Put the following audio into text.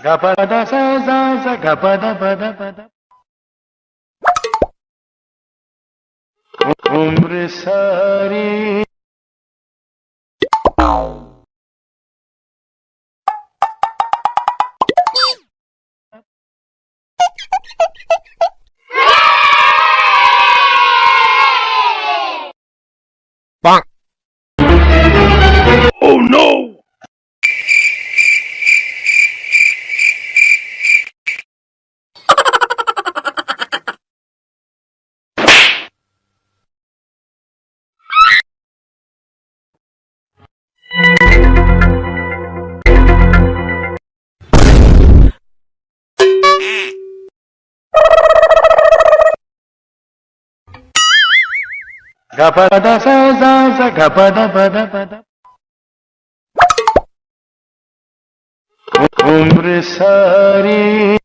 ga pa da sa sa sa ga pa da pa da pa da. उम्र सारी Bonk. Oh no! Ga pa da sa sa sa ga pa da pa da pa da. उम्र सारी